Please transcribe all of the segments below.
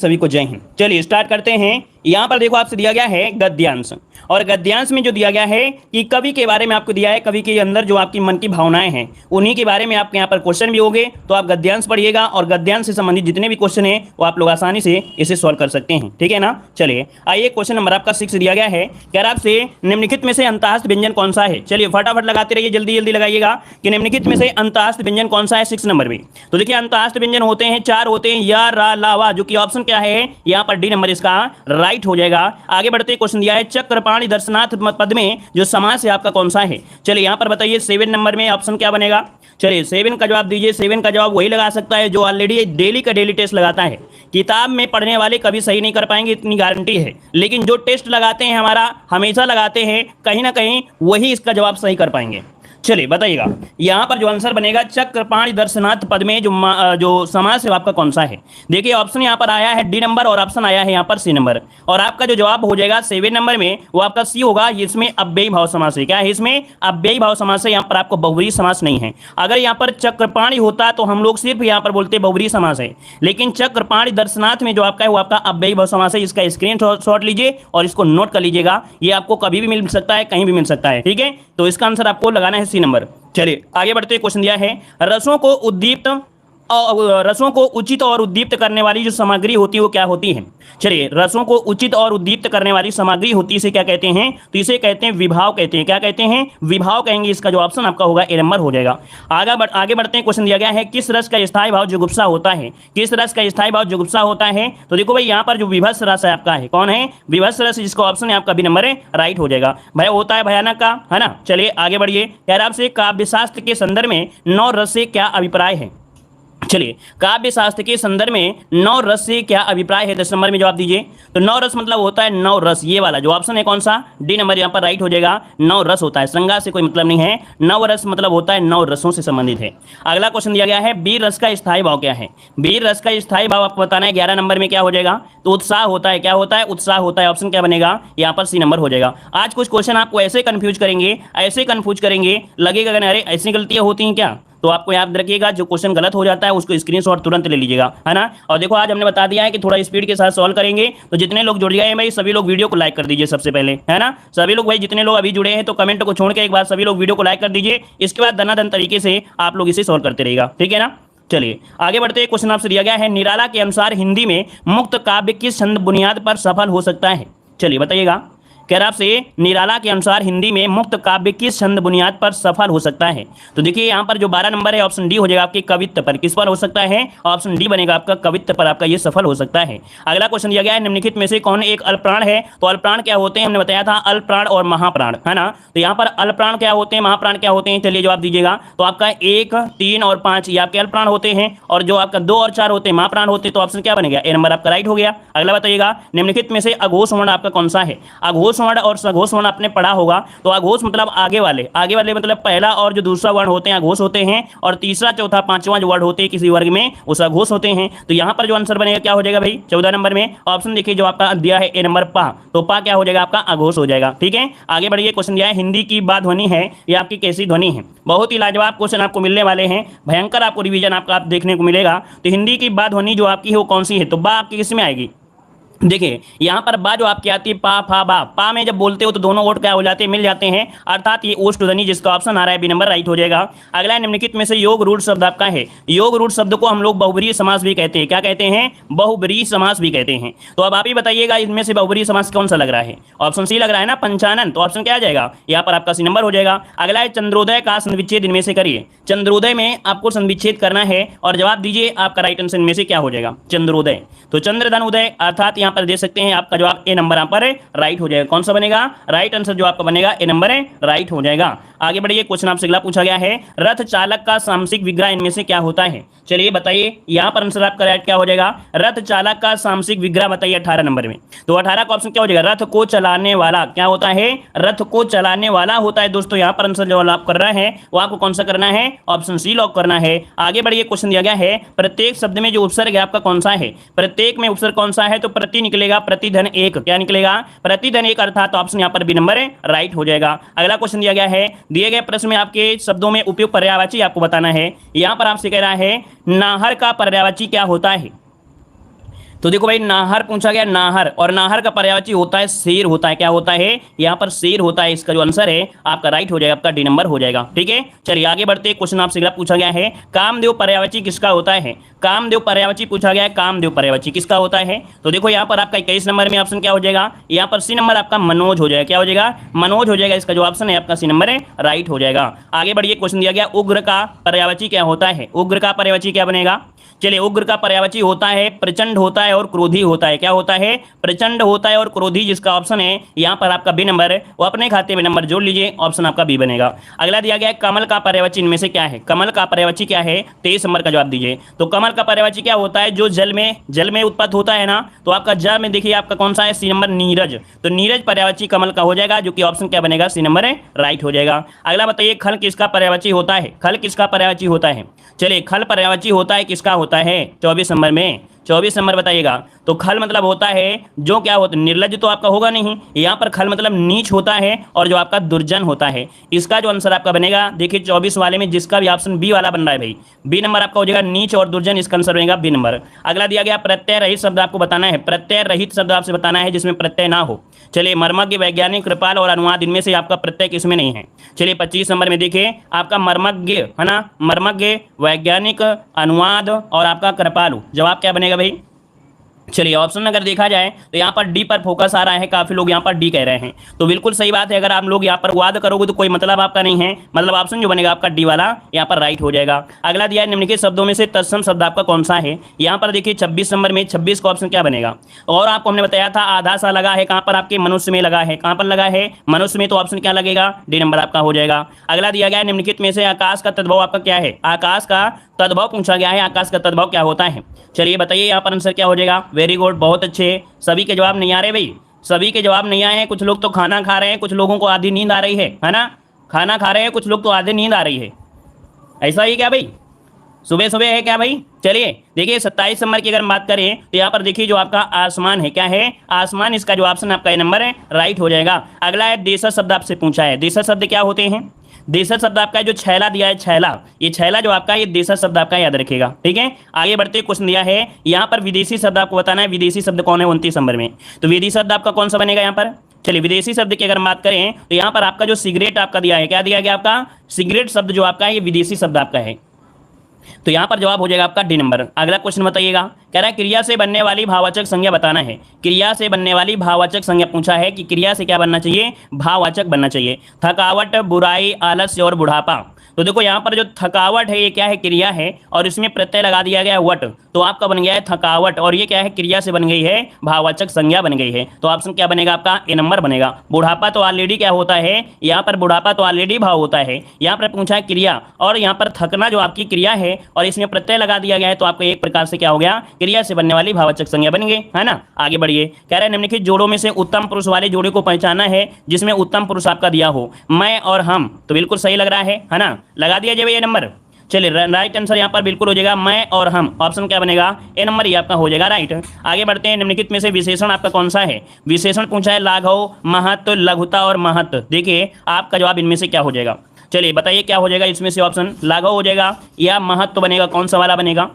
सभी को जय हिंद। चलिए स्टार्ट करते हैं। यहाँ पर देखो आपसे दिया गया है गद्यांश, और गद्यांश में जो दिया गया है कि कवि के बारे में आपको दिया है, कवि के अंदर जो आपकी मन की भावनाएं हैं उन्हीं के बारे में आपके यहाँ पर क्वेश्चन भी होंगे, तो आप गद्यांश पढ़िएगा और गद्यांश से संबंधित जितने भी क्वेश्चन हैं वो आप लोग आसानी से इसे सॉल्व कर सकते हैं, ठीक है ना। चलिए आइए, क्वेश्चन नंबर आपका 6 दिया गया है। कह रहा आपसे निम्नलिखित में से अंतःस्थ व्यंजन कौन सा है। चलिए फटाफट लगाते रहिए, जल्दी जल्दी लगाइएगा कि निम्नलिखित में से अंतःस्थ व्यंजन कौन सा है 6 नंबर में। तो देखिए अंतःस्थ व्यंजन होते हैं 4 होते हैं, या रा ला वा, जो कि ऑप्शन क्या है यहाँ पर डी नंबर इसका राइट हो जाएगा। आगे बढ़ते क्वेश्चन दिया है चक्रपाणि दर्शनाथ पद में जो समास है आपका कौन सा है। चलिए यहाँ पर बताइए 7 नंबर में ऑप्शन क्या बनेगा। चलिए 7 का जवाब दीजिए। 7 का जवाब वही लगा सकता है जो ऑलरेडी डेली का डेली टेस्ट लगाता है। किताब में पढ़ने वाले कभी सही नहीं कर पाएंगे, इतनी गारंटी है, लेकिन जो टेस्ट लगाते हैं हमारा हमेशा लगाते हैं, कहीं ना कहीं वही इसका जवाब सही कर पाएंगे। चलिए बताइएगा यहाँ पर जो आंसर बनेगा चक्रपाणि दर्शनाथ पद में जो समास है आपका कौन सा है। देखिए ऑप्शन यहाँ पर आया है डी नंबर और ऑप्शन आया है यहाँ पर सी नंबर, और आपका जो जवाब हो जाएगा 7 नंबर में वो आपका सी होगा। इसमें अव्ययी भाव समास है। क्या है इसमें? अव्ययी भाव समास है। यहाँ पर आपको बहुव्रीहि समास नहीं है। अगर यहाँ पर चक्रपाणि होता तो हम लोग सिर्फ यहाँ पर बोलते बहुव्रीहि समास है, लेकिन चक्रपाणि दर्शनाथ में जो आपका है वो आपका अव्ययी भाव समास है। इसका स्क्रीनशॉट लीजिए और इसको नोट कर लीजिएगा, ये आपको कभी भी मिल सकता है, कहीं भी मिल सकता है, ठीक है। तो इसका आंसर आपको लगाना है सी नंबर। चलिए आगे बढ़ते क्वेश्चन दिया है रसों को उचित और उद्दीप्त करने वाली जो सामग्री होती है वो क्या होती है। चलिए रसों को उचित और उद्दीप्त करने वाली सामग्री होती है, इसे क्या कहते हैं? तो इसे कहते हैं विभाव कहते हैं। क्या कहते हैं? विभाव कहेंगे। इसका जो ऑप्शन आपका होगा ए नंबर हो जाएगा। आगे बढ़ते हैं। क्वेश्चन दिया गया है किस रस का स्थायी भाव जुगुप्सा होता है। किस रस का स्थायी भाव जुगुप्सा होता है। तो देखो भाई यहाँ पर जो विभत्स रस है आपका है, कौन है? विभत्स रस, जिसका ऑप्शन है आपका बी नंबर है राइट हो जाएगा। भय होता है भयानक का, है ना। चलिए आगे बढ़िए। कह रहा आपसे काव्यशास्त्र के संदर्भ में 9 रस से क्या अभिप्राय है। चलिए काव्य शास्त्र के संदर्भ में 9 रस से क्या अभिप्राय है, 10 नंबर में जवाब दीजिए। तो 9 रस मतलब होता है 9 रस, ये वाला जो ऑप्शन है कौन सा? डी नंबर यहाँ पर राइट हो जाएगा। 9 रस होता है, श्रृंगार से कोई मतलब नहीं है। 9 रस मतलब होता है 9 रसों से संबंधित है। अगला क्वेश्चन दिया गया है वीर रस का स्थायी भाव क्या है। वीर रस का स्थायी भाव आपको बताना है। 11 नंबर में क्या हो जाएगा? तो उत्साह होता है। क्या होता है? उत्साह होता है। ऑप्शन क्या बनेगा? यहाँ पर सी नंबर हो जाएगा। आज कुछ क्वेश्चन आपको ऐसे कंफ्यूज करेंगे, लगेगा अरे ऐसी गलतियां होती हैं क्या, तो आपको याद रखिएगा जो क्वेश्चन गलत हो जाता है उसको स्क्रीनशॉट तुरंत ले लीजिएगा, है ना। और देखो आज हमने बता दिया है कि थोड़ा स्पीड के साथ सॉल्व करेंगे, तो जितने लोग जुड़ गए हैं भाई सभी लोग वीडियो को लाइक कर दीजिए सबसे पहले, है ना। सभी लोग भाई जितने लोग अभी जुड़े हैं तो कमेंट को छोड़ के एक बार सभी लोग वीडियो को लाइक कर दीजिए। इसके बाद दनादन तरीके से आप लोग इसे सॉल्व करते रहिएगा, ठीक है ना। चलिए आगे बढ़ते हैं। क्वेश्चन आपसे दिया गया है निराला के अनुसार हिंदी में मुक्त काव्य किस छंद बुनियाद पर सफल हो सकता है। चलिए बताइएगा। कह रहा आपसे निराला के अनुसार हिंदी में मुक्त काव्य किस छंद बुनियाद पर सफल हो सकता है। तो देखिए यहाँ पर जो 12 नंबर है ऑप्शन डी हो जाएगा आपके कवित्व पर। किस पर हो सकता है? ऑप्शन डी बनेगा आपका कवित्व पर, आपका ये सफल हो सकता है। अगला क्वेश्चन दिया गया है निम्नलिखित में से कौन एक अल्पप्राण है। तो अल्पप्राण क्या होते हैं? हमने बताया था अल्पप्राण और महाप्राण, है ना। तो यहाँ पर अल्पप्राण क्या होते हैं, महाप्राण क्या होते हैं, चलिए जवाब दीजिएगा। तो आपका 1, 3 और 5 ये आपके अल्पप्राण होते हैं, और जो आपका 2 और 4 होते हैं महाप्राण होते हैं। तो ऑप्शन क्या बनेगा? ए नंबर आपका राइट हो गया। अगला बताइएगा निम्नलिखित में से अघोष वर्ण आपका कौन सा है। अघोष वर्ण और सघोष वर्ण आपने पढ़ा होगा। तो अघोष मतलब आगे वाले मतलब पहला और जो दूसरा वर्ण होते हैं अघोष होते हैं, और तीसरा चौथा पांचवा जो वर्ण होते हैं किसी वर्ग में उस अघोष होते हैं। तो यहाँ पर जो आंसर बनेगा क्या हो जाएगा भाई? 14 नंबर में ऑप्शन देखिए जो आपका दिया है ए नंबर पा, तो पा क्या हो जाएगा आपका? अघोष हो जाएगा, ठीक है। आगे बढ़िए। क्वेश्चन दिया है हिंदी की बा ध्वनि है ये आपकी कैसी ध्वनि है। बहुत ही लाजवाब क्वेश्चन आपको मिलने वाले हैं, भयंकर आपको रिवीजन आपका देखने को मिलेगा। तो हिंदी की बा ध्वनि जो आपकी है वो कौन सी है। तो बा आपकी किस में आएगी? देखिए यहाँ पर बा जो आपकी आती है पा फा बा, पा में जब बोलते हो तो दोनों वर्ड क्या हो जाते हैं? मिल जाते हैं, अर्थात ये ओष्ठ ध्वनि, जिसका ऑप्शन आ रहा है बी नंबर राइट हो जाएगा। अगला निम्नलिखित में से योग रूढ़ शब्द आपका है। योग रूढ़ शब्द को हम लोग बहुब्रीहि समास भी कहते हैं। क्या कहते हैं? बहुब्रीहि समास भी कहते हैं। तो अब आप ही बताइएगा इनमें से बहुब्रीहि समास कौन सा लग रहा है। ऑप्शन सी लग रहा है ना, पंचानन। तो ऑप्शन क्या आ जाएगा? यहाँ पर आपका सी नंबर हो जाएगा। अगला है चंद्रोदय का संविच्छेद इनमें से करिए। चंद्रोदय में आपको संविच्छेद करना है और जवाब दीजिए आपका राइट आंसर इनमें से क्या हो जाएगा? चंद्रोदय। तो चंद्रधन उदय, अर्थात यहाँ पर दे सकते हैं आपका जवाब ए नंबर यहाँ पर राइट हो जाएगा। कौन सा बनेगा? राइट आंसर जो आपका बनेगा ए नंबर राइट हो जाएगा। आगे बढ़िए। क्वेश्चन आपसे अगला पूछा गया है रथ चालक का सामसिक विग्रह इनमें से क्या होता है। चलिए बताइए यहाँ पर आंसर आपका राइट क्या हो जाएगा? रथ चालक का सामसिक विग्रह बताइए 18 नंबर में। तो 18 का ऑप्शन क्या हो जाएगा? रथ को चलाने वाला क्या होता है? रथ को चलाने वाला होता है। दोस्तों यहाँ पर आंसर जो आप कर रहे हैं वो आपको कौन सा करना है? ऑप्शन सी लॉक करना है। आगे बढ़िए। क्वेश्चन दिया गया है प्रत्येक शब्द में जो उपसर्ग है आपका कौन सा है। प्रत्येक में उपसर्ग कौन सा है? तो प्रति निकलेगा, प्रतिधन 1। क्या निकलेगा? प्रतिधन 1, अर्थात ऑप्शन यहाँ पर बी नंबर राइट हो जाएगा। अगला क्वेश्चन दिया गया है दिए गए प्रश्न में आपके शब्दों में उपयुक्त पर्यायवाची आपको बताना है। यहाँ पर आपसे कह रहा है नाहर का पर्यायवाची क्या होता है। तो देखो भाई नाहर पूछा गया, नाहर, और नाहर का पर्यायवाची होता है शेर होता है, क्या होता है यहाँ पर शेर होता है। इसका जो आंसर है आपका राइट हो जाएगा, आपका डी नंबर हो जाएगा। ठीक है, चलिए आगे बढ़ते हैं। क्वेश्चन आपसे अगला पूछा गया है कामदेव पर्यायवाची किसका होता है। कामदेव पर्यायवाची पूछा गया है, कामदेव पर्यायवाची किसका होता है। तो देखो यहाँ पर आपका 21 नंबर में ऑप्शन क्या हो जाएगा, यहाँ पर सी नंबर आपका मनोज हो जाएगा। क्या हो जाएगा, मनोज हो जाएगा। इसका जो ऑप्शन है आपका सी नंबर है, राइट हो जाएगा। आगे बढ़िए, क्वेश्चन दिया गया उग्र का पर्यायवाची क्या होता है। उग्र का पर्यायवाची क्या बनेगा। चलिए, उग्र का पर्यायवाची होता है प्रचंड होता है और क्रोधी होता है। क्या होता है, प्रचंड होता है और क्रोधी। जिसका ऑप्शन है यहाँ पर आपका बी नंबर है, वो अपने खाते में नंबर जोड़ लीजिए, ऑप्शन आपका बी बनेगा। अगला दिया गया है कमल का पर्यायवाची इनमें से क्या है। कमल का पर्यायवाची क्या है, 23 नंबर का जवाब दीजिए। तो कमल का पर्यायवाची क्या होता है, जो जल में उत्पन्न होता है ना। तो आपका जल में देखिए आपका कौन सा है, सी नंबर नीरज। तो नीरज पर्यायवाची कमल का हो जाएगा, जो कि ऑप्शन क्या बनेगा, सी नंबर है, राइट हो जाएगा। अगला बताइए खल किसका पर्यायवाची होता है। खल किसका पर्यायवाची होता है। चलिए, खल पर्यायवाची होता है किसका होता है, 24 नंबर में। 24 नंबर बताइएगा। तो खल मतलब होता है जो क्या होता है, निर्लज तो आपका होगा नहीं, यहाँ पर खल मतलब नीच होता है और जो आपका दुर्जन होता है। इसका जो आंसर आपका बनेगा, देखिए 24 वाले में जिसका भी ऑप्शन बी वाला बन रहा है भाई, बी नंबर आपका हो जाएगा, नीच और दुर्जन। इसका आंसर बनेगा बी नंबर। अगला दिया गया प्रत्यय रहित शब्द आपको बताना है। प्रत्यय रहित शब्द आपसे बताना है जिसमें प्रत्यय ना हो। चलिए, मर्मज्ञ, वैज्ञानिक, कृपाल और अनुवाद, इनमें से आपका प्रत्यय किसमें नहीं है। चलिए 25 नंबर में देखिए आपका मर्मज्ञ है ना, मर्मज्ञ, वैज्ञानिक, अनुवाद और आपका कृपालु। जवाब क्या बनेगा भाई। चलिए, ऑप्शन अगर देखा जाए तो यहाँ पर डी पर फोकस आ रहा है, काफी लोग यहाँ पर डी कह रहे हैं, तो बिल्कुल सही बात है। अगर आप लोग यहाँ पर वाद करोगे तो कोई मतलब आपका नहीं है, मतलब ऑप्शन जो बनेगा आपका डी वाला यहाँ पर राइट हो जाएगा। अगला दिया है निम्नलिखित शब्दों में से तत्सम शब्द आपका कौन सा है। यहाँ पर देखिए 26 नंबर में 26 का ऑप्शन क्या बनेगा। और आपको हमने बताया था आधा सा लगा है, कहाँ पर आपके मनुष्य में लगा है, कहाँ पर लगा है, मनुष्य में। तो ऑप्शन क्या लगेगा, डी नंबर आपका हो जाएगा। अगला दिया गया है निम्नलिखित में से आकाश का तद्भव आपका क्या है। आकाश का तद्भव पूछा गया है, आकाश का तद्भव क्या होता है। चलिए बताइए यहाँ पर आंसर क्या हो जाएगा। वेरी गुड, बहुत अच्छे। सभी के जवाब नहीं आ रहे भाई, सभी के जवाब नहीं आए हैं। कुछ लोग तो खाना खा रहे हैं, कुछ लोगों को आधी नींद आ रही है ना। खाना खा रहे हैं कुछ लोग, तो आधी नींद आ रही है। ऐसा ही क्या भाई, सुबह सुबह है क्या भाई। चलिए देखिए 27 नंबर की अगर हम बात करें तो यहाँ पर देखिए जो आपका आसमान है, क्या है, आसमान। इसका जो ऑप्शन आपका ए नंबर है, राइट हो जाएगा। अगला है देशज शब्द आपसे पूछा है। देशज शब्द क्या होते हैं। देशज शब्द आपका जो छैला दिया है, छैला, ये छैला जो आपका, ये देशज शब्द आपका याद रखेगा। ठीक है, आगे बढ़ते क्वेश्चन दिया है यहाँ पर विदेशी शब्द आपको बताना है। विदेशी शब्द कौन है 29 नंबर में। तो विदेशी शब्द आपका कौन सा बनेगा यहाँ पर। चलिए, विदेशी शब्द की अगर हम बात करें तो यहाँ पर आपका जो सिगरेट आपका दिया है, क्या दिया गया आपका, सिगरेट शब्द जो आपका है ये विदेशी शब्द आपका है। तो यहाँ पर जवाब हो जाएगा आपका डी नंबर। अगला क्वेश्चन बताइएगा, कह रहा है क्रिया से बनने वाली भाववाचक संज्ञा बताना है। क्रिया से बनने वाली भाववाचक संज्ञा पूछा है कि क्रिया से क्या बनना चाहिए, भाववाचक बनना चाहिए। थकावट, बुराई, आलस्य और बुढ़ापा। तो देखो यहाँ पर जो थकावट है ये क्या है, क्रिया है, और इसमें प्रत्यय लगा दिया गया है वट, तो आपका बन गया है थकावट, और ये क्या है, क्रिया से बन गई है, भाववाचक संज्ञा बन गई है। तो ऑप्शन क्या बनेगा आपका, ए नंबर बनेगा। बुढ़ापा तो ऑलरेडी क्या होता है, यहाँ पर बुढ़ापा तो ऑलरेडी भाव होता है, यहाँ पर पूछा है क्रिया, और यहाँ पर थकना जो आपकी क्रिया है और इसमें प्रत्यय लगा दिया गया है, तो आपको एक प्रकार से क्या हो गया, क्रिया से बनने वाली भाववाचक संज्ञा बन गई, है ना। आगे बढ़िए, कह रहे हैं निम्नलिखित जोड़ों में से उत्तम पुरुष वाले जोड़े को पहचाना है जिसमें उत्तम पुरुष आपका दिया हो। मैं और हम, तो बिल्कुल सही लग रहा है ना, लगा दिया जाए ये नंबर। चलिए राइट आंसर यहाँ पर बिल्कुल हो जाएगा, मैं और हम। ऑप्शन क्या बनेगा, ए नंबर ही आपका हो जाएगा, राइट। आगे बढ़ते हैं, निम्नलिखित में से विशेषण आपका कौन सा है। विशेषण पूछा है लाघव, महत्व, लघुता और महत्व। देखिए आपका जवाब इनमें से क्या हो जाएगा, चलिए बताइए क्या हो जाएगा इसमें से। ऑप्शन लाघव हो जाएगा या महत्व बनेगा, कौन सा वाला बनेगा,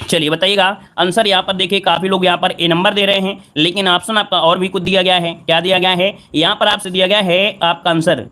चलिए बताइएगा। आंसर यहाँ पर देखिए काफी लोग यहाँ पर ए नंबर दे रहे हैं, लेकिन ऑप्शन आपका और भी कुछ दिया गया है। क्या दिया गया है, यहाँ पर आपसे दिया गया है आपका आंसर।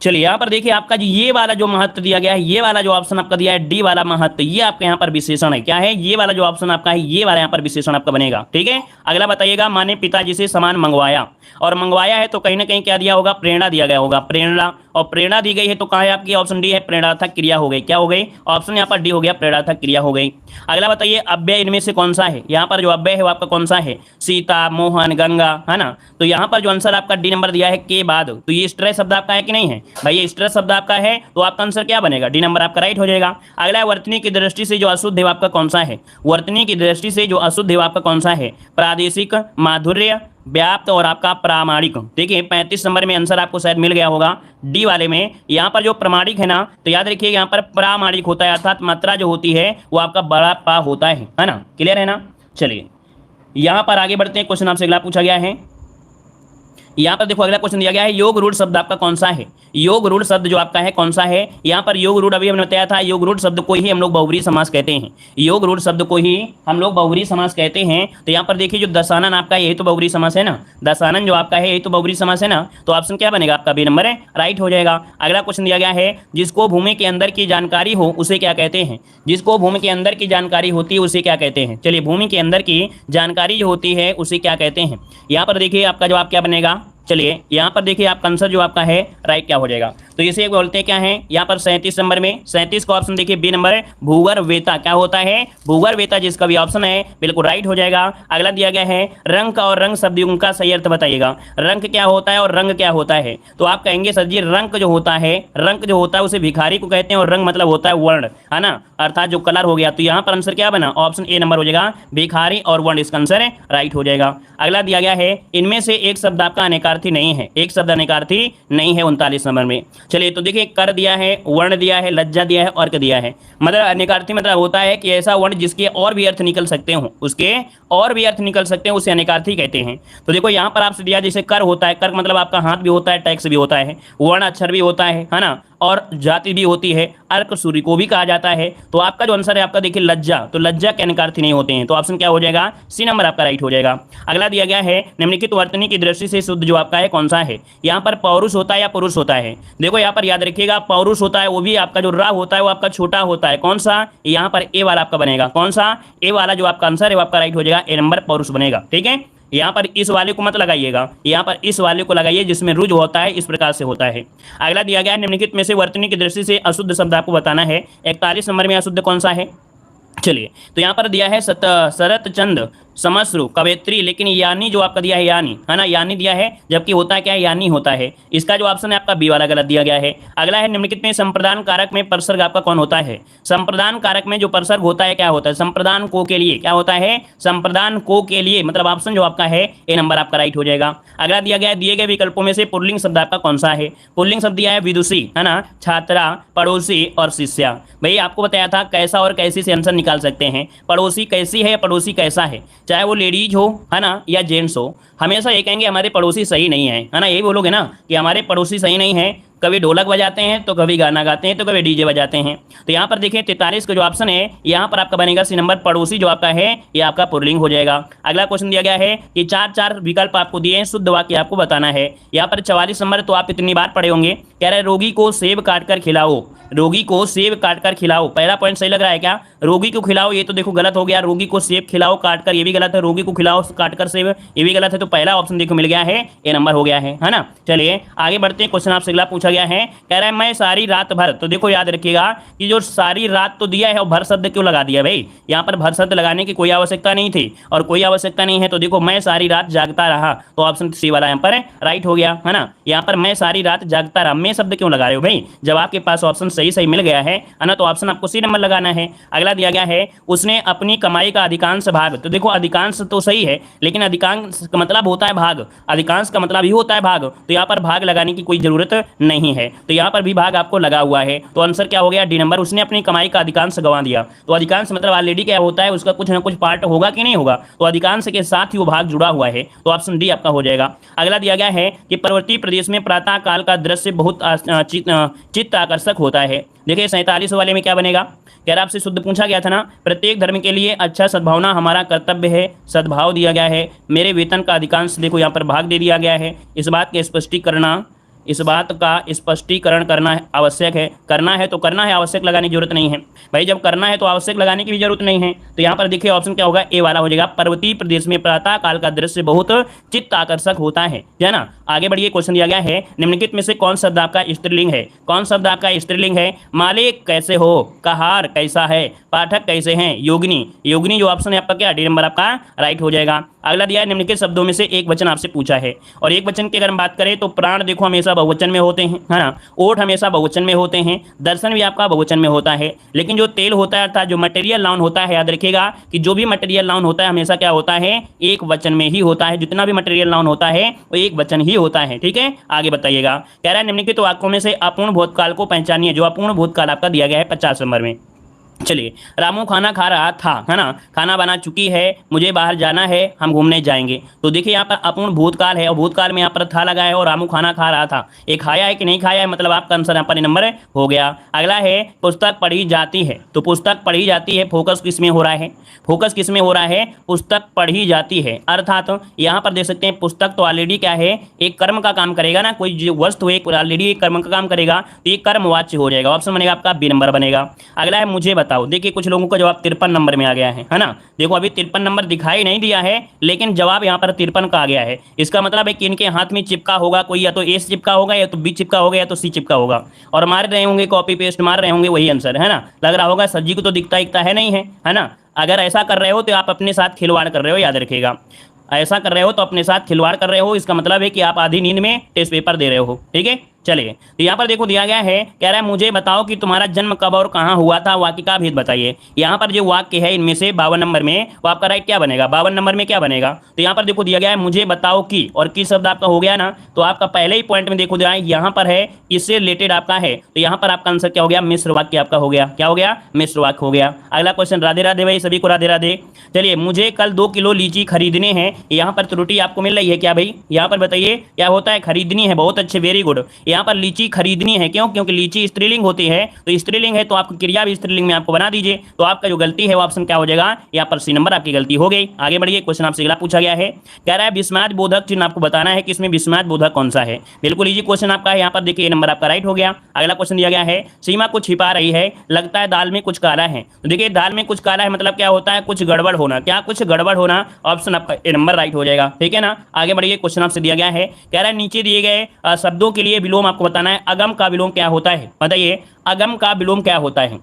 चलिए यहाँ पर देखिए आपका ये वाला जो महत्व दिया गया है, ये वाला जो ऑप्शन आपका दिया है डी वाला महत्व, ये आपके यहाँ पर विशेषण है। क्या है, ये वाला जो ऑप्शन आपका है, ये वाला यहाँ पर विशेषण आपका बनेगा। ठीक है, अगला बताइएगा, माँ ने पिताजी से सामान मंगवाया, और मंगवाया है तो कहीं ना कहीं क्या दिया होगा, प्रेरणा दिया गया होगा, प्रेरणा। और प्रेरणा दी गई है तो कहाँ है आपकी, ऑप्शन डी है, प्रेरणार्थक क्रिया हो गई। क्या हो गई, ऑप्शन यहाँ पर डी हो गया, प्रेरणार्थक क्रिया हो गई। अगला बताइए, अव्यय इनमें से कौन सा है। यहाँ पर जो अव्यय है वो आपका कौन सा है, सीता, मोहन, गंगा, है ना। तो यहाँ पर जो आंसर आपका डी नंबर दिया है के बाद, तो ये स्ट्रेस शब्द आपका है कि नहीं है भाई, ये स्ट्रेस शब्द आपका है, तो आपका आंसर क्या बनेगा, डी नंबर आपका राइट हो जाएगा। अगला है वर्तनी की दृष्टि से जो अशुद्ध है आपका कौन सा है। वर्तनी की दृष्टि से जो अशुद्ध है आपका कौन सा है, प्रादेशिक, माधुर्य, व्याप्त और आपका प्रामाणिक। देखिए 35 नंबर में आंसर आपको शायद मिल गया होगा डी वाले में। यहाँ पर जो प्रामाणिक है ना, तो याद रखिए यहाँ पर प्रामाणिक होता है, अर्थात मात्रा जो होती है वो आपका बड़ा पा होता है ना। क्लियर है ना। चलिए यहाँ पर आगे बढ़ते हैं, क्वेश्चन आपसे अगला पूछा गया है। यहाँ पर देखो अगला क्वेश्चन दिया गया है, योग रूढ़ शब्द आपका कौन सा है? योग रूढ़ शब्द जो आपका है कौन सा है? यहाँ पर योग रूढ़ अभी हमने बताया था, योग रूढ़ शब्द को ही हम लोग बहुब्रीहि समास कहते हैं। योग रूढ़ शब्द को ही हम लोग बहुब्रीहि समास कहते हैं। तो यहाँ पर देखिए जो दशानन आपका यही तो बहुब्रीहि समास है ना, दशानन जो आपका है यही तो बहुब्रीहि समास है ना। तो ऑप्शन क्या बनेगा आपका? बी नंबर है, राइट हो जाएगा। अगला क्वेश्चन दिया गया है, जिसको भूमि के अंदर की जानकारी हो उसे क्या कहते हैं? जिसको भूमि के अंदर की जानकारी होती है उसे क्या कहते हैं? चलिए, भूमि के अंदर की जानकारी जो होती है उसे क्या कहते हैं? यहाँ पर देखिए आपका जवाब क्या बनेगा। चलिए यहाँ पर देखिए आपका आंसर जो आपका है राइट क्या हो जाएगा, तो इसे बोलते हैं क्या है यहाँ पर 37 नंबर में, 37 का ऑप्शन देखिए बी नंबर है, भूगर्भवेत्ता। क्या होता है? भूगर्भवेत्ता, जिसका भी ऑप्शन है बिल्कुल राइट हो जाएगा। अगला दिया गया है, रंग और रंग शब्द उनका सही अर्थ बताइएगा। रंग क्या होता है और रंग क्या होता है? तो आप कहेंगे सर जी रंग जो होता है, रंग जो होता है उसे भिखारी को कहते हैं, और रंग मतलब होता है वर्ण, है ना, अर्थात जो कलर हो गया। तो यहाँ पर आंसर क्या बना? ऑप्शन ए नंबर हो जाएगा, भिखारी और वर्ण, इसका आंसर है राइट हो जाएगा। अगला दिया गया है, इनमें से एक शब्द आपका अनेकार्थी नहीं है, एक शब्द अनेकार्थी नहीं है 39 नंबर में। चलिए तो देखिए, कर दिया है, वर्ण दिया है, लज्जा दिया है, अर्क दिया है। मतलब अनेकार्थी मतलब होता है कि ऐसा वर्ण जिसके और भी अर्थ निकल सकते हो, उसके और भी अर्थ निकल सकते हैं, उसे अनेकार्थी कहते हैं। तो देखो यहाँ पर आपसे दिया, जैसे कर होता है, कर मतलब आपका हाथ भी होता है, टैक्स भी होता है, वर्ण अक्षर भी होता है ना, और जाति भी होती है, अर्क सूर्य को भी कहा जाता है। तो आपका जो आंसर है आपका देखिए लज्जा, तो लज्जा के अनेकार्थी नहीं होते हैं। तो ऑप्शन क्या हो जाएगा? सी नंबर आपका राइट हो जाएगा। अगला दिया गया है, निम्नलिखित वर्तनी की दृष्टि से शुद्ध जो आपका है कौन सा है? यहाँ पर पौरुष होता है या पुरुष होता है? देखो यहाँ पर याद रखिएगा, पौरुष होता है, वो भी आपका जो रा होता है वो आपका छोटा होता है। कौन सा? यहाँ पर ए वाला आपका बनेगा। कौन सा? ए वाला जो आपका आंसर है वो आपका राइट हो जाएगा, ए नंबर पौरुष बनेगा। ठीक है, यहाँ पर इस वाले को मत लगाइएगा, यहाँ पर इस वाले को लगाइए जिसमें रुज होता है, इस प्रकार से होता है। अगला दिया गया है, निम्नलिखित में से वर्तनी की दृष्टि से अशुद्ध शब्द आपको बताना है। 41 नंबर में अशुद्ध कौन सा है? चलिए तो यहाँ पर दिया है शरत चंद समश्रु कवयित्री, लेकिन यानी जो आपका दिया है यानी, है ना, यानी दिया है, जबकि होता है क्या है? यानी होता है। इसका जो ऑप्शन है आपका बी वाला गलत दिया गया है। अगला है, निम्नलिखित में संप्रदान कारक में परसर्ग आपका कौन होता है? संप्रदान कारक में जो परसर्ग होता है क्या होता है? संप्रदान को के लिए क्या होता है? संप्रदान को के लिए, मतलब ऑप्शन जो आपका है ए नंबर आपका राइट हो जाएगा। अगला दिया गया है, दिए गए विकल्पों में से पुल्लिंग शब्द आपका कौन सा है? पुल्लिंग शब्द दिया है विदुषी, है ना, छात्रा, पड़ोसी और शिष्या। भाई आपको बताया था कैसा और कैसी से आंसर निकाल सकते हैं। पड़ोसी कैसी है या पड़ोसी कैसा है, चाहे वो लेडीज हो, है ना, या जेंट्स हो, हमेशा ये कहेंगे हमारे पड़ोसी सही नहीं है, है ना, यही बोलोगे ना कि हमारे पड़ोसी सही नहीं है। कभी ढोलक बजाते हैं तो कभी गाना गाते हैं तो कभी डीजे बजाते हैं। तो यहाँ पर देखिए 43 का जो ऑप्शन है यहाँ पर आपका बनेगा सी नंबर, पड़ोसी जो आपका है ये आपका पुल्लिंग हो जाएगा। अगला क्वेश्चन दिया गया है कि चार विकल्प आपको दिए हैं, शुद्ध वाक्य आपको बताना है। यहाँ पर 44 नंबर तो आप इतनी बार पढ़े होंगे। कह रहे रोगी को सेब काट कर खिलाओ, रोगी को सेब काट कर खिलाओ। पहला पॉइंट सही लग रहा है क्या? रोगी को खिलाओ, ये तो देखो गलत हो गया। रोगी को सेब खिलाओ काट कर, ये भी गलत है। रोगी को खिलाओ काट कर सेब, ये भी गलत है। तो पहला ऑप्शन देखो मिल गया है, ए नंबर हो गया है ना। चलिए आगे बढ़ते हैं। क्वेश्चन आपसे अगला पूछा गया है, कह रहा है मैं सारी रात भर। तो देखो याद रखिएगा कि जो सारी रात तो दिया है और भर शब्द क्यों लगा दिया भाई? यहाँ पर भर शब्द लगाने की कोई आवश्यकता नहीं थी और कोई आवश्यकता नहीं है। तो देखो मैं सारी रात जागता रहा, तो ऑप्शन सी वाला यहाँ पर राइट हो गया, है ना। यहाँ पर मैं सारी रात जागता रहा, मैं शब्द क्यों लगा रहे हो भाई? जब आपके पास ऑप्शन सही मिल गया है ना, तो ऑप्शन आपको सी नंबर लगाना है। अगला दिया गया है, उसने अपनी कमाई का अधिकांश भाग। तो देखो अधिकांश तो सही है, लेकिन अधिकांश का मतलब होता है भाग, अधिकांश का मतलब ही होता है भाग। तो यहाँ पर भाग लगाने की कोई जरूरत नहीं है, तो यहाँ पर भी भाग आपको लगा हुआ है। तो आंसर क्या हो गया? डी नंबर, उसने अपनी कमाई का अधिकांश गंवा दिया। तो अधिकांश मतलब ऑलरेडी क्या होता है, उसका कुछ ना कुछ पार्ट होगा कि नहीं होगा, तो अधिकांश के साथ ही वो भाग जुड़ा हुआ है। तो ऑप्शन डी आपका हो जाएगा। अगला दिया गया है कि पर्वतीय प्रदेश में प्रातः काल का दृश्य बहुत चित्त आकर्षक होता है। देखिए 47 वाले में क्या बनेगा? कह रहा आपसे शुद्ध पूछा गया था ना, प्रत्येक धर्म के लिए अच्छा सद्भावना हमारा कर्तव्य है। सद्भाव दिया गया है, मेरे वेतन का अधिकांश देखो यहाँ पर भाग दे दिया गया है। इस बात का स्पष्टीकरण करना आवश्यक है। करना है तो करना है, आवश्यक लगाने की जरूरत नहीं है भाई। जब करना है तो आवश्यक लगाने की भी जरूरत नहीं है। तो यहाँ पर देखिए ऑप्शन क्या होगा? ए वाला हो जाएगा, पर्वतीय प्रदेश में प्रातः काल का दृश्य बहुत चित्त आकर्षक होता है ना। आगे बढ़िए, क्वेश्चन दिया गया है, निम्नलिखित में से कौन शब्द आपका स्त्रीलिंग है? कौन शब्द आपका स्त्रीलिंग है? मालिक कैसे हो, कहार कैसा है, पाठक कैसे हैं, योगिनी। योगिनी जो ऑप्शन है आपका क्या? डी नंबर आपका राइट हो जाएगा। अगला दिया है, निम्नलिखित शब्दों में से एक वचन आपसे पूछा है, और एक वचन की अगर हम बात करें तो प्राण देखो हमेशा बहुवचन में होते हैं, है ना। ओठ हमेशा बहुवचन में होते हैं, दर्शन भी आपका बहुवचन में होता है। लेकिन जो तेल होता है अर्थात जो मटेरियल नाउन होता है, याद रखिएगा कि जो भी मटेरियल नाउन होता है हमेशा क्या होता है? एक वचन में ही होता है। जितना भी मटेरियल नाउन होता है वो एक वचन ही होता है। ठीक है, आगे बताइएगा। कह रहा है निम्नलिखित वाक्यों में से अपूर्ण भूतकाल को पहचानिए। जो अपूर्ण भूतकाल आपका दिया गया है 50 नंबर में। चलिए, रामू खाना खा रहा था, है ना, खाना बना चुकी है, मुझे बाहर जाना है, हम घूमने जाएंगे। तो देखिए यहाँ पर अपूर्ण भूतकाल है और भूतकाल में यहाँ पर था लगा है और रामू खाना खा रहा था। ये खाया है कि नहीं खाया है, मतलब आपका आंसर यहाँ पर नंबर हो गया। अगला है पुस्तक पढ़ी जाती है। तो पुस्तक पढ़ी जाती है, फोकस किस में हो रहा है, फोकस किस में हो रहा है, पुस्तक पढ़ी जाती है। अर्थात यहाँ पर देख सकते हैं पुस्तक तो ऑलरेडी क्या है, एक कर्म का काम करेगा ना, कोई जो वस्तु एक ऑलरेडी एक कर्म का काम करेगा तो ये कर्मवाच्य हो जाएगा। ऑप्शन बनेगा आपका बी नंबर बनेगा। अगला है मुझे बताओ। देखिए कुछ लोगों का जवाब 53 नंबर में आ गया है ना। देखो अभी 53 नंबर दिखाई नहीं दिया है, लेकिन जवाब यहाँ पर 53 का आ गया है। इसका मतलब है कि इनके हाथ में चिपका होगा कोई, या तो ए चिपका होगा, या तो बी चिपका होगा, या तो सी चिपका होगा, और मार रहे होंगे, कॉपी पेस्ट मार रहे होंगे, वही आंसर है ना। लग रहा होगा सर जी को तो दिखता है नहीं है ना। अगर ऐसा कर रहे हो तो आप अपने साथ खिलवाड़ कर रहे हो, याद रखिएगा। ऐसा कर रहे हो तो अपने साथ खिलवाड़ कर रहे हो, इसका मतलब है कि आप आधी नींद में टेस्ट पेपर दे रहे हो। ठीक है, चलिए तो यहाँ पर देखो दिया गया है, कह रहा है मुझे बताओ कि तुम्हारा जन्म कब और कहाँ हुआ था, वाक्य का भेद बताइए। यहाँ पर जो वाक्य है इनमें से 52 नंबर में, वो आपका राइट क्या बनेगा, 52 नंबर में क्या बनेगा। तो यहाँ पर देखो दिया गया है मुझे बताओ कि, और की शब्द आपका हो गया ना, तो आपका पहले ही पॉइंट में देखो दिया है यहाँ पर है, इससे रिलेटेड आपका है, तो यहाँ पर आपका आंसर क्या हो गया, मिश्र वाक्य आपका हो गया। क्या हो गया, मिश्र वाक्य हो गया। अगला क्वेश्चन, राधे राधे भाई, सभी को राधे राधे। चलिए, मुझे कल 2 किलो लीची खरीदने हैं, यहाँ पर त्रुटि आपको मिल रही है क्या भाई, यहाँ पर बताइए क्या होता है, खरीदनी है, बहुत अच्छे, वेरी गुड। यहाँ पर लीची खरीदनी है, क्यों, क्योंकि लीची स्त्रीलिंग होती है, तो स्त्रीलिंग है तो आपको क्रिया भी स्त्रीलिंग में आपको बना दीजिए। तो आपका जो गलती है वो ऑप्शन क्या हो जाएगा, यहाँ पर सी नंबर आपकी गलती हो गई। आगे बढ़िए, क्वेश्चन आपसे अगला पूछा गया है, कह रहा है विस्माद बोधक चिन्ह आपको बताना है कि इसमें विस्माद बोधक कौन सा है। बिल्कुल इजी क्वेश्चन आपका है, यहाँ पर देखिए नंबर आपका राइट हो गया। अगला क्वेश्चन दिया गया है, सीमा कुछ छिपा रही है, लगता है दाल में कुछ काला है। तो देखिए दाल में कुछ काला है मतलब क्या होता है, कुछ गड़बड़ होना, क्या कुछ गड़बड़ होना, ऑप्शन आपका ए नंबर राइट हो जाएगा। ठीक है ना। आगे बढ़िए, क्वेश्चन आपसे दिया गया है, कह रहा है नीचे दिए गए शब्दों के लिए विलोम आपको बताना है। अगम का विलोम क्या होता है, बताइए अगम का विलोम क्या होता है।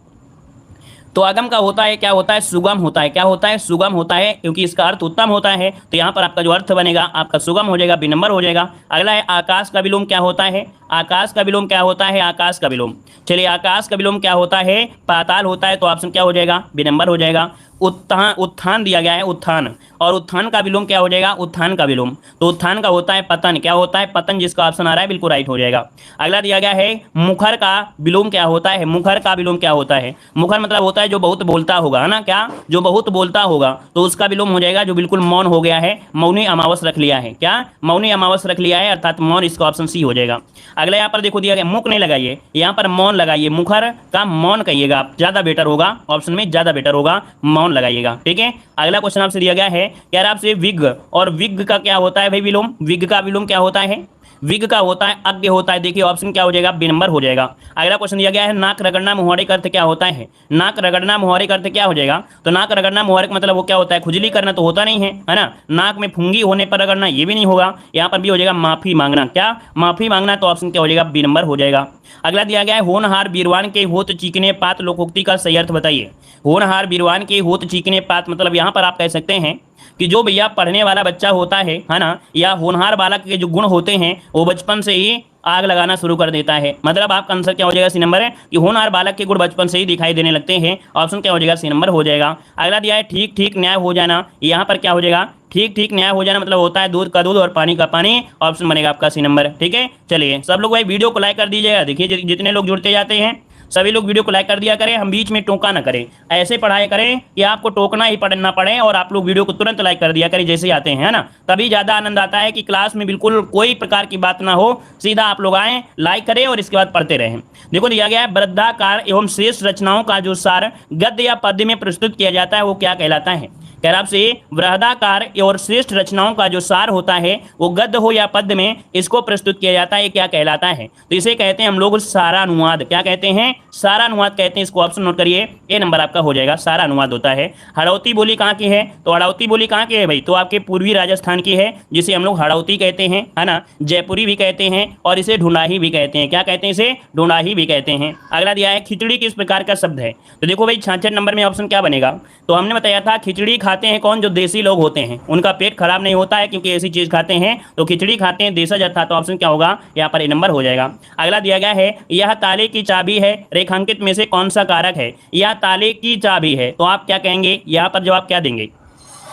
तो अगम का होता है, क्या होता है, सुगम होता है। क्या होता है, सुगम होता है, क्योंकि इसका अर्थ उत्तम होता है। तो यहाँ पर आपका जो अर्थ बनेगा आपका सुगम हो जाएगा, बी नंबर हो जाएगा। अगला है आकाश का विलोम क्या होता है। आकाश का विलोम क्या होता है, आकाश का विलोम, चलिए आकाश का विलोम क्या होता है, पाताल होता है। तो ऑप्शन क्या हो जाएगा, बी नंबर हो जाएगा। उत्थान, उत्थान दिया गया है, उत्थान, और उत्थान का विलोम क्या हो जाएगा, उत्थान का विलोम। तो उत्थान का होता है पतन, क्या होता है, पतन, जिसका ऑप्शन आ रहा है बिल्कुल राइट हो जाएगा। अगला दिया गया है, मुखर का विलोम क्या होता है। मुखर का विलोम क्या होता है, मुखर मतलब होता है जो बहुत बोलता होगा, है ना, क्या, जो बहुत बोलता होगा, तो उसका विलोम हो जाएगा जो बिल्कुल मौन हो गया है, मौनी अमावस रख लिया है। क्या, मौनी अमावस रख लिया है, अर्थात मौन, इसका ऑप्शन सी हो जाएगा। अगला यहाँ पर देखो दिया गया, मुख नहीं लगाइए, यहाँ पर मौन लगाइए, मुखर का मौन कहिएगा आप, ज्यादा बेटर होगा, ऑप्शन में ज्यादा बेटर होगा, मौन लगाइएगा। ठीक है। अगला क्वेश्चन आपसे दिया गया है, कह रहा आपसे विग, और विग का क्या होता है भाई विलोम, विग का विलोम क्या होता है, विग का होता है अज्ञ होता है। देखिए ऑप्शन क्या हो जाएगा, बी नंबर हो जाएगा। अगला क्वेश्चन दिया गया है, नाक रगड़ना मुहावरे का अर्थ क्या होता है। नाक रगड़ना मुहावरे का अर्थ क्या हो जाएगा, तो नाक रगड़ना मुहावरे का मतलब वो क्या होता है, खुजली करना तो होता नहीं है ना, नाक में फुंगी होने पर रगड़ना ये भी नहीं होगा। यहाँ पर भी हो जाएगा माफी मांगना, क्या, माफी मांगना, तो ऑप्शन क्या हो जाएगा, बी नंबर हो जाएगा। अगला दिया गया है, होनहार बीरवान के होत चीकने पात लोकोक्ति का सही अर्थ बताइए। होनहार बीरवान के होत चीकने पात मतलब यहाँ पर आप कह सकते हैं कि जो भैया पढ़ने वाला बच्चा होता है ना, या होनहार बालक के जो गुण होते हैं वो बचपन से ही आग लगाना शुरू कर देता है। मतलब आपका आंसर क्या हो जाएगा, सी नंबर है, कि होनहार बालक के गुण बचपन से ही दिखाई देने लगते हैं। ऑप्शन क्या हो जाएगा, सी नंबर हो जाएगा। अगला दिया है, ठीक ठीक न्याय हो जाना, यहाँ पर क्या हो जाएगा, ठीक ठीक न्याय हो जाना मतलब होता है दूध का दूध और पानी का पानी, ऑप्शन बनेगा आपका सी नंबर। ठीक है, चलिए सब लोग भाई वीडियो को लाइक कर दीजिएगा। देखिए जितने लोग जुड़ते जाते हैं सभी लोग वीडियो को लाइक कर दिया करें, हम बीच में टोका ना करें, ऐसे पढ़ाई करें कि आपको टोकना ही पढ़ना पड़े, और आप लोग वीडियो को तुरंत लाइक कर दिया करें जैसे आते हैं, है ना, तभी ज़्यादा आनंद आता है कि क्लास में बिल्कुल कोई प्रकार की बात ना हो, सीधा आप लोग आएँ, लाइक करें और इसके बाद पढ़ते रहें। देखो दिया गया है, वृद्धाकार एवं श्रेष्ठ रचनाओं का जो सार गद्य या पद्य में प्रस्तुत किया जाता है वो क्या कहलाता है। कह रहा आपसे, वृहदाकार और श्रेष्ठ रचनाओं का जो सार होता है वो गद्य हो या पद्य में इसको प्रस्तुत किया जाता है, क्या कहलाता है। तो इसे कहते हैं हम लोग सारा अनुवाद। क्या कहते हैं, सारा अनुवाद कहते हैं। इसको ऑप्शन नोट करिए, ए नंबर आपका हो जाएगा, सारा अनुवाद होता है। हड़ौती बोली कहाँ की है, तो हड़ौती बोली कहाँ की है भाई, तो आपके पूर्वी राजस्थान की है, जिसे हम लोग हड़ौती कहते हैं, है ना, जयपुरी भी कहते हैं, और इसे ढूंढाही भी कहते हैं। क्या कहते हैं, इसे ढूंढाही भी कहते हैं। अगला दिया है, खिचड़ी किस प्रकार का शब्द है। तो देखो भाई 66 नंबर में ऑप्शन क्या बनेगा, तो हमने बताया था खिचड़ी खाते हैं कौन, जो देसी लोग होते हैं, उनका पेट खराब नहीं होता है क्योंकि ऐसी चीज खाते हैं, तो खिचड़ी खाते हैं देशज, अर्थात तो ऑप्शन क्या होगा, यहाँ पर ए नंबर हो जाएगा। अगला दिया गया है, यह ताले की चाबी है, रेखांकित में से कौन सा कारक है। यह ताले की चाबी है, तो आप क्या कहेंगे, यहाँ पर जवाब क्या देंगे,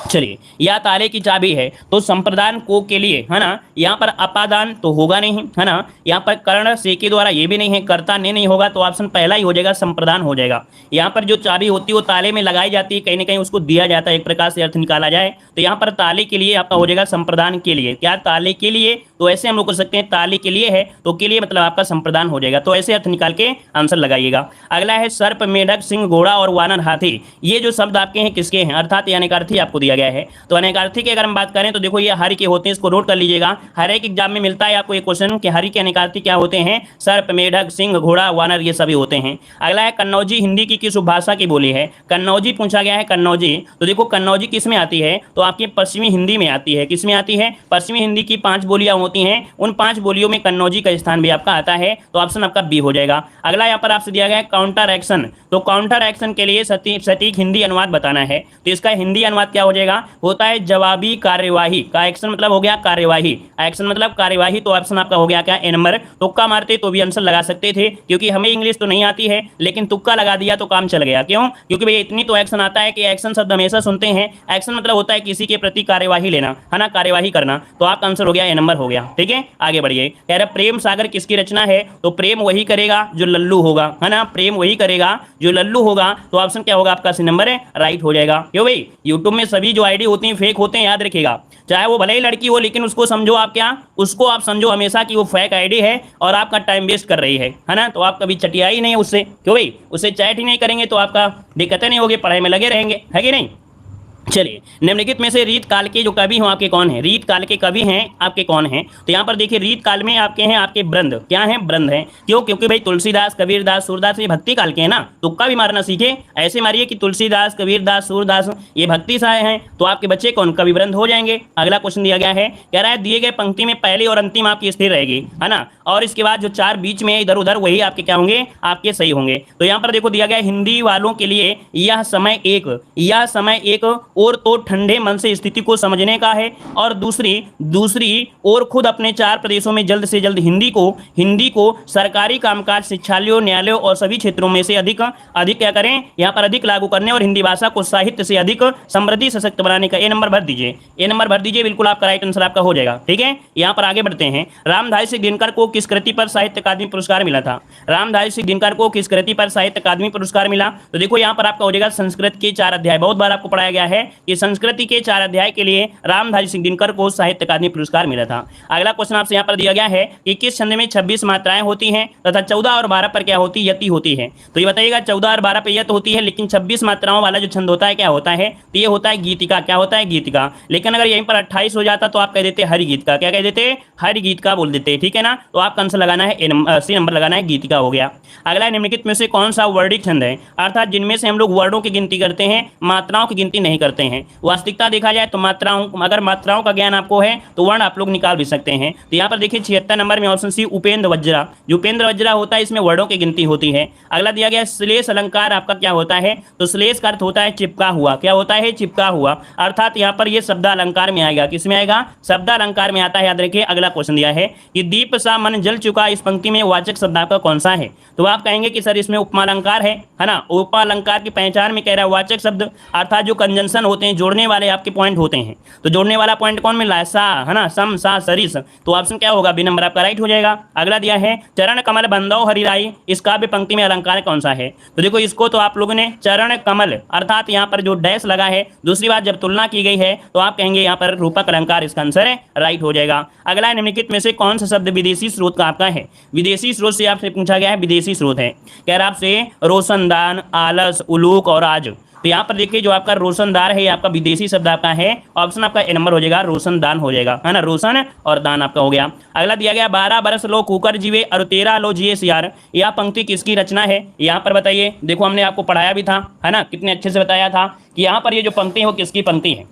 चलिए, या ताले की चाबी है तो संप्रदान को के लिए, है ना, यहाँ पर अपादान तो होगा नहीं, है ना, यहाँ पर कर्ण से के द्वारा ये भी नहीं है, कर्ता ने नहीं होगा, तो ऑप्शन पहला ही हो जाएगा, संप्रदान हो जाएगा। यहाँ पर जो चाबी होती है वो ताले में लगाई जाती है, कहीं ना कहीं उसको दिया जाता है, एक प्रकार से अर्थ निकाला जाए तो यहाँ पर ताले के लिए आपका हो जाएगा संप्रदान के लिए। क्या ताले के लिए, तो ऐसे हम लोग कर सकते हैं, ताले के लिए है तो के लिए मतलब आपका संप्रदान हो जाएगा, तो ऐसे अर्थ निकाल के आंसर लगाइएगा। अगला है सर्प, मेढक, सिंह, घोड़ा और वानर, हाथी। ये जो शब्द आपके हैं किसके हैं, अर्थात यानी कि अर्थी आपको दिया गया है। तो अनेकार्थी की अगर हम बात करें तो देखो ये हरि के होते हैं, इसको नोट कर लीजिएगा, हर एक एग्जाम में मिलता है आपको ये क्वेश्चन कि हरि के अनेकार्थी क्या होते हैं, सर्प, मेढक, सिंह, घोड़ा, वानर, ये सभी होते हैं। अगला है कन्नौजी हिंदी की किस उपभाषा की बोली है। कन्नौजी पूछा गया है, कन्नौजी, तो देखो कन्नौजी किस में आती है, तो आपकी पश्चिमी हिंदी में आती है। किस में आती है, पश्चिमी हिंदी की 5 बोलियां होती हैं, उन 5 बोलियों में कन्नौजी का स्थान भी आपका आता है, तो ऑप्शन आपका बी हो जाएगा। अगला यहाँ पर आपसे दिया गया है काउंटर एक्शन, तो काउंटर एक्शन के लिए सटीक हिंदी अनुवाद बताना है, तो इसका हिंदी अनुवाद क्या हो जाएगा, होता है जवाबी कार्यवाही का। एक्शन मतलब हो गया कार्यवाही, एक्शन मतलब कार्यवाही, तो ऑप्शन आपका हो गया क्या, ए नंबर। तुक्का मारते तो भी आंसर लगा सकते थे, क्योंकि हमें इंग्लिश तो नहीं आती है, लेकिन तुक्का लगा दिया तो काम चल गया। क्यों, क्योंकि भैया इतनी तो एक्शन आता है कि एक्शन शब्द हमेशा सुनते हैं, एक्शन मतलब होता है किसी के प्रति कार्यवाही लेना, है ना, कार्यवाही करना, तो आपका आंसर हो गया ए नंबर हो गया। ठीक है, आगे बढ़िए। कह रहा प्रेम सागर किसकी रचना है, तो प्रेम वही करेगा जो लल्लू होगा, है ना, प्रेम वही करेगा जो लल्लू होगा, तो ऑप्शन क्या होगा आपका, सी नंबर है, राइट हो जाएगा। क्यों भाई, यूट्यूब में सभी जो आईडी होती हैं फेक होते हैं, याद रखिएगा, चाहे वो भले ही लड़की हो, लेकिन उसको समझो आप क्या, उसको आप समझो हमेशा कि वो फेक आईडी है और आपका टाइम वेस्ट कर रही है ना, तो आप कभी चटिया ही नहीं उससे। क्यों भाई, उससे चैट ही नहीं करेंगे तो आपका दिक्कतें नहीं होगी, पढ़ाई में लगे रहेंगे, है कि नहीं। चलिए, निम्नलिखित में से रीत काल के जो कवि हैं आपके कौन हैं, रीत काल के कवि हैं आपके कौन हैं, तो यहाँ पर देखिए रीत काल में आपके हैं आपके ब्रंद, क्या हैं, ब्रंद हैं। क्यों, क्योंकि भाई तुलसीदास, कबीरदास, सूरदास ये भक्ति काल के हैं ना, तुक्का भी मारना सीखे, ऐसे मारिए कि तुलसीदास, कबीरदास, सूरदास ये भक्ति से हैं, तो आपके बच्चे कौन, कवि ब्रंद हो जाएंगे। अगला क्वेश्चन दिया गया है, कह रहा है दिए गए पंक्ति में पहली और अंतिम आपकी स्थिर रहेगी, है ना, और इसके बाद जो 4 बीच में इधर उधर वही आपके क्या होंगे, आपके सही होंगे। तो यहाँ पर देखो दिया गया हिंदी वालों के लिए यह समय एक और तो ठंडे मन से स्थिति को समझने का है, और दूसरी और खुद अपने 4 प्रदेशों में जल्द से जल्द हिंदी को सरकारी कामकाज, शिक्षालयों, न्यायालयों और सभी क्षेत्रों में से अधिक क्या करें, यहाँ पर अधिक लागू करने और हिंदी भाषा को साहित्य से अधिक समृद्धि सशक्त बनाने का। ए नंबर भर दीजिए, ए नंबर भर दीजिए, बिल्कुल आपका राइट आंसर आपका हो जाएगा। ठीक है, यहाँ पर आगे बढ़ते हैं। रामधारी सिंह दिनकर को किस कृति पर साहित्य अकादमी पुरस्कार मिला था, रामधारी सिंह दिनकर को किस कृति पर साहित्य अकादमी पुरस्कार मिला, तो देखो यहाँ पर आपका हो जाएगा संस्कृत के 4 अध्याय, बहुत बार आपको पढ़ाया गया है कि संस्कृति के 4 अध्याय के लिए रामधारी सिंह दिनकर को साहित्य अकादमी पुरस्कार मिला था। अगला क्वेश्चन आपसे यहाँ पर दिया गया है कि किस छंद में 26 मात्राएं होती हैं तथा 14 और 12 पर क्या होती है, यति होती है। तो ये बताइएगा 14 और 12 पर यत होती है, लेकिन 26 मात्राओं वाला जो छंद होता है क्या होता है, तो ये होता है गीतिका। क्या होता है, गीतिका। लेकिन अगर यहीं पर 28 हो जाता तो आप कह देते हरि गीत का, क्या कह देते, हरि गीत का बोल देते। ठीक है ना, तो आपका आंसर लगाना है सी नंबर लगाना है, गीतिका हो गया। अगला निम्नलिखित में से कौन सा वर्णिक छंद है, अर्थात जिनमें से हम लोग वर्णों की गिनती करते हैं, मात्राओं की गिनती नहीं करते हैं। वास्तविकता देखा जाए तो मात्राओं, अगर मात्राओं का ज्ञान आपको है तो वर्ण आप लोग निकाल भी सकते हैं। तो यहाँ पर देखिए 76 नंबर में ऑप्शन सी उपेंद्र वज्रा, जो उपेंद्र वज्रा होता है इसमें वर्णों की गिनती होती है। अगला दिया गया श्लेष अलंकार आपका क्या होता है, तो श्लेष का अर्थ होता है चिपका हुआ। क्या होता है, चिपका हुआ, अर्थात यहाँ पर ये शब्द अलंकार में आएगा, किसमें आएगा, शब्द अलंकार में आता है। याद रखिए अगला क्वेश्चन दिया है कि दीप सा मन जल चुका, इस पंक्ति में वाचक शब्द आपका कौन सा है, तो आप कहेंगे कि सर इसमें उपमा अलंकार है ना। उपमा अलंकार की पहचान में कह रहा है वाचक शब्द, अर्थात जो कंजंक्शन होते हैं, जोड़ने वाले आपके पॉइंट होते हैं, तो जोड़ने वाला पॉइंट कौन मिल रहा है, सा, है ना, सम, सा, सरिस, तो ऑप्शन क्या होगा, बी नंबर आपका राइट हो जाएगा। अगला दिया है चरण कमल बंदो हरिराई, इस काव्य पंक्ति में अलंकार कौन सा है, तो देखो इसको तो आप लोगों ने चरण कमल, अर्थात यहाँ पर जो डैश लगा है, दूसरी बात जब तुलना की गई है तो आप कहेंगे यहाँ पर रूपक अलंकार इसका आंसर है, राइट हो जाएगा। अगला निम्नलिखित में से कौन सा शब्द विदेशी स्रोत का आपका है, विदेशी स्रोत से आपसे पूछा गया है, विदेशी स्रोत है, कह रहा आपसे रोशनदान, आलस, उलूक और आज, तो यहाँ पर देखिए जो आपका रोशनदार है ये आपका विदेशी शब्द आपका है, ऑप्शन आपका ए नंबर हो जाएगा, रोशनदान हो जाएगा, है ना, रोशन और दान आपका हो गया। अगला दिया गया 12 बरस लो कुकर जीवे और 13 लो जिए सियार, यह पंक्ति किसकी रचना है, यहाँ पर बताइए। देखो हमने आपको पढ़ाया भी था, है ना, कितने अच्छे से बताया था कि यहाँ पर ये जो पंक्ति है वो किसकी पंक्ति है।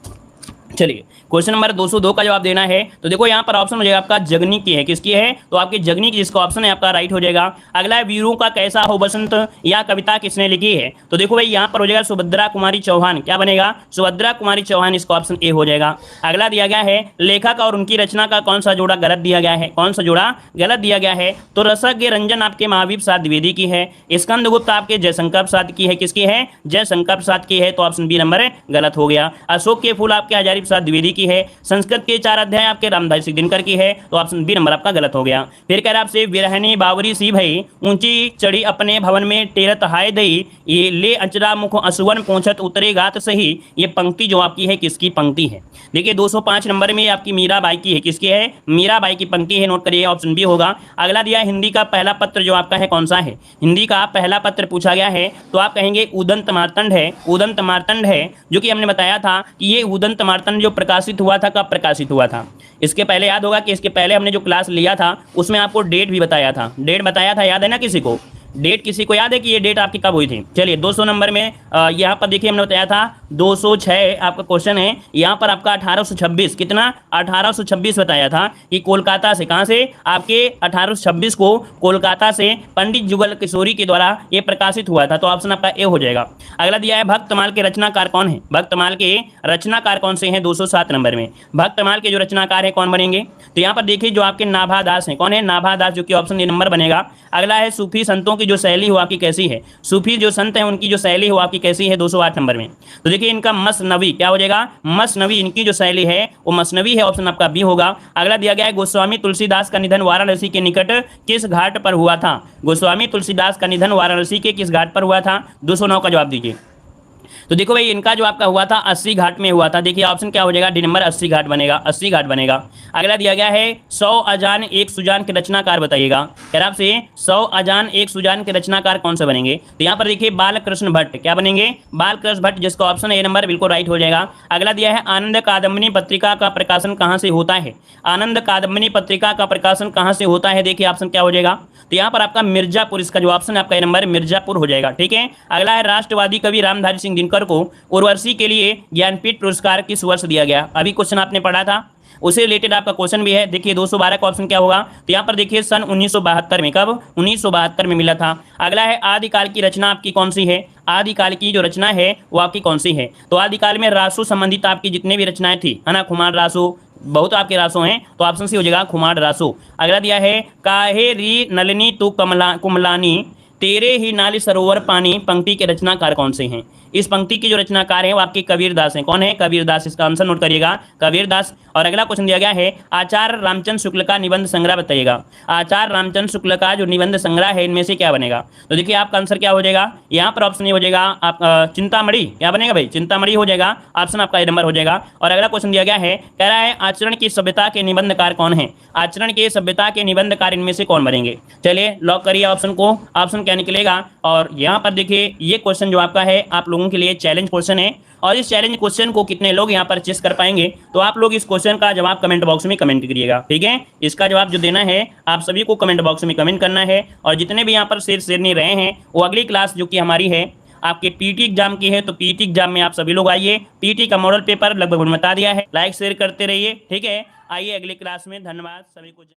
चलिए क्वेश्चन नंबर 202 का जवाब देना है। तो देखो यहाँ पर ऑप्शन हो जाएगा आपका जगनी की है, किसकी है, तो आपकी जगनी की, जिसका ऑप्शन है आपका राइट हो जाएगा। अगला है वीरों का कैसा हो बसंत, यह कविता किसने लिखी है, तो देखो भाई यहाँ पर हो जाएगा सुभद्रा कुमारी चौहान, क्या बनेगा, सुभद्रा कुमारी चौहान, इसका ऑप्शन ए हो जाएगा। अगला दिया गया है लेखक और उनकी रचना का कौन सा जोड़ा गलत दिया गया है, कौन सा जोड़ा गलत दिया गया है, तो रसज्ञ रंजन आपके महावीर प्रसाद द्विवेदी की है, स्कंदगुप्त आपके जयशंकर प्रसाद की है, किसकी है, जयशंकर प्रसाद की है, तो ऑप्शन बी नंबर गलत हो गया। अशोक के फूल आपके हजारी प्रसाद द्विवेदी की है, संस्कृत के 4 अध्याय आपके रामधारी सिंह दिनकर की है, तो ऑप्शन बी नंबर आपका गलत हो गया। फिर कह रहा आपसे विरहनी बावरी सी भई ऊंची चढ़ी अपने भवन में टेरत हाय दई, ये ले अचरा मुख असुवन पहुंचत उतरे गात सही, ये पंक्ति जो आपकी है किसकी पंक्ति है। देखिए 205 नंबर में आपकी मीराबाई की है, किसकी है, मीराबाई की पंक्ति है, नोट करिए, ऑप्शन बी होगा। अगला दिया हिंदी का पहला पत्र जो आपका है कौन सा है, हिंदी का पहला पत्र पूछा गया है, तो आप कहेंगे उदंत मार्तंड है, उदंत मार्तंड है, जो कि हमने बताया था कि ये उदंत मार्तंड जो प्रकाशित हुआ था, कब प्रकाशित हुआ था, इसके पहले याद होगा कि इसके पहले हमने जो क्लास लिया था उसमें आपको डेट भी बताया था, डेट बताया था, याद है ना किसी को, डेट किसी को याद है कि ये डेट आपकी कब हुई थी। चलिए 200 नंबर में यहाँ पर देखिए हमने बताया था 206 आपका क्वेश्चन है, यहाँ पर आपका 1826, कितना 1826 बताया था कि कोलकाता से, कहाँ से, आपके 1826 को कोलकाता से पंडित जुगल किशोरी के द्वारा ये प्रकाशित हुआ था, तो ऑप्शन आपका ए हो जाएगा। अगला दिया है भक्तमाल के रचनाकार कौन है, भक्तमाल के रचनाकार कौन से हैं, 207 नंबर में भक्तमाल के जो रचनाकार है कौन बनेंगे, तो यहाँ पर देखिए जो आपके नाभा दास हैं, कौन है, नाभा दास, जो कि ऑप्शन ए नंबर बनेगा। अगला है सूफी संतों की जो शैली हो आपकी कैसी है, सूफी जो संत हैं उनकी जो शैली हो आपकी कैसी है, 208 नंबर में। तो देखिए इनका मसनवी क्या हो जाएगा, मसनवी, इनकी जो शैली है वो मसनवी है, ऑप्शन आपका बी होगा। अगला दिया गया है गोस्वामी तुलसीदास का निधन वाराणसी के निकट किस घाट पर हुआ था, गोस्वामी तुलसीदास का निधन वाराणसी के किस घाट पर हुआ था, 209 का जवाब दीजिए। तो देखो भाई इनका जो आपका हुआ था 80 घाट में हुआ था, देखिए ऑप्शन क्या हो जाएगा, डी नंबर 80 घाट बनेगा, 80 घाट बनेगा। अगला दिया गया है 100 अजान एक सुजान के रचनाकार बताइएगा, कह रहा आपसे 100 अजान एक सुजान के रचनाकार कौन से बनेंगे, तो यहाँ पर देखिए बालकृष्ण भट्ट, क्या बनेंगे, बालकृष्ण भट्ट, जिसका ऑप्शन ए नंबर बिल्कुल राइट हो जाएगा। अगला दिया है आनंद कादम्बिनी पत्रिका का प्रकाशन कहाँ से होता है, आनंद कादम्बिनी पत्रिका का प्रकाशन कहाँ से होता है, देखिए ऑप्शन क्या हो जाएगा, तो यहाँ पर आपका मिर्जापुर, इसका जो ऑप्शन है आपका ए नंबर मिर्जापुर हो जाएगा, ठीक है। अगला है राष्ट्रवादी कवि रामधारी सिंह दिनकर को उर्वशी के लिए ज्ञानपीठ पुरस्कार किस वर्ष दिया गया, अभी क्वेश्चन आपने पढ़ा था, उससे रिलेटेड आपका क्वेश्चन भी है। देखिए 212 का ऑप्शन क्या होगा, तो यहाँ पर देखिए सन 1972 में, कब, 1972 में मिला था। अगला है आदिकाल की रचना आपकी कौन सी है, आदिकाल की जो रचना है वो आपकी कौन सी है, तो आदिकाल में रासो संबंधित आपकी जितने भी रचनाएं थी, है ना, खुमार रासो, बहुत आपके रासो हैं, तो ऑप्शन सी हो जाएगा खुमार रासो। अगला दिया है काहे री नलिनी तू कुमलानी तेरे ही नाली सरोवर पानी, पंक्ति के रचनाकार कौन से हैं, इस पंक्ति के जो रचनाकार हैं वो आपके कबीर दास हैं, कौन है, कबीर दास, इसका आंसर नोट करिएगा, कबीर दास। और अगला क्वेश्चन दिया गया है आचार्य रामचंद्र शुक्ल का निबंध संग्रह बताइएगा, आचार्य रामचंद्र शुक्ल का जो निबंध संग्रह है इनमें से क्या बनेगा, तो देखिए आपका आंसर क्या हो जाएगा, यहाँ पर ऑप्शन ये हो जाएगा आप चिंतामणि, क्या बनेगा भाई, चिंतामणि हो जाएगा, ऑप्शन आपका ए नंबर हो जाएगा। और अगला क्वेश्चन दिया गया है, कह रहा है आचरण की सभ्यता के निबंधकार कौन है, आचरण के सभ्यता के निबंधकार इनमें से कौन बनेंगे, चलिए लॉक करिए ऑप्शन को, ऑप्शन क्या निकलेगा। और यहाँ पर देखिए ये क्वेश्चन जो आपका है आप लोगों के लिए चैलेंज क्वेश्चन है, और इस चैलेंज क्वेश्चन को कितने लोग यहाँ पर चेस कर पाएंगे, तो आप लोग इस क्वेश्चन का जवाब कमेंट बॉक्स में कमेंट करिएगा, ठीक है। इसका जवाब जो देना है आप सभी को कमेंट बॉक्स में कमेंट करना है, और जितने भी यहाँ पर शेर नहीं रहे हैं वो अगली क्लास जो कि हमारी है आपके पीटी एग्जाम की है, तो पीटी एग्जाम में आप सभी लोग आइए, पीटी का मॉडल पेपर लगभग बता दिया है, लाइक शेयर करते रहिए, ठीक है। आइए अगली क्लास में, धन्यवाद सभी को।